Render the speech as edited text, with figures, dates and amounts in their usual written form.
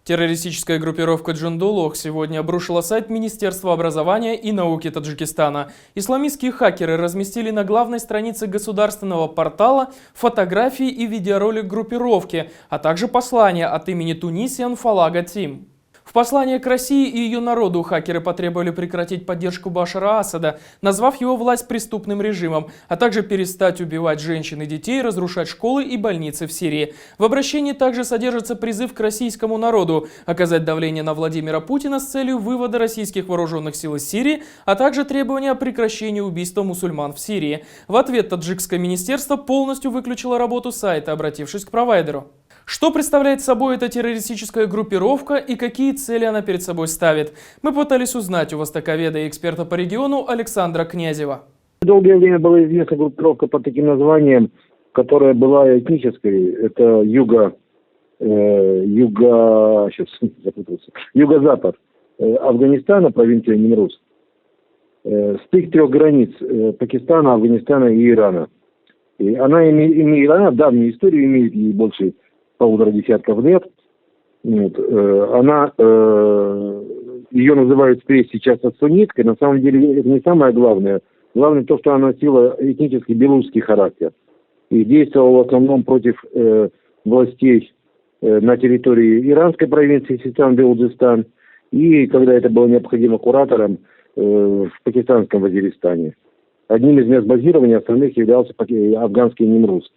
Террористическая группировка Джандулох сегодня обрушила сайт Министерства образования и науки Таджикистана. Исламистские хакеры разместили на главной странице государственного портала фотографии и видеоролик группировки, а также послание от имени Tunisian Falaga Team. В послании к России и ее народу хакеры потребовали прекратить поддержку Башара Асада, назвав его власть преступным режимом, а также перестать убивать женщин и детей, разрушать школы и больницы в Сирии. В обращении также содержится призыв к российскому народу оказать давление на Владимира Путина с целью вывода российских вооруженных сил из Сирии, а также требования о прекращении убийства мусульман в Сирии. В ответ таджикское министерство полностью выключило работу сайта, обратившись к провайдеру. Что представляет собой эта террористическая группировка и какие цели она перед собой ставит? Мы пытались узнать у востоковеда и эксперта по региону Александра Князева. Долгое время была известна группировка под таким названием, которая была этнической. Это юго-запад Афганистана, провинция Нимрус. Стык трех границ Пакистана, Афганистана и Ирана. И она имеет давнюю историю, имеет ей больше полутора десятков лет. Вот. Ее называют сейчас сунниткой. На самом деле это не самое главное. Главное то, что она носила этнический белорусский характер. И действовала в основном против властей на территории иранской провинции Систан-Белуджистан. И, когда это было необходимо, куратором в пакистанском Вазиристане. Одним из мест базирования остальных являлся афганский Нимрус.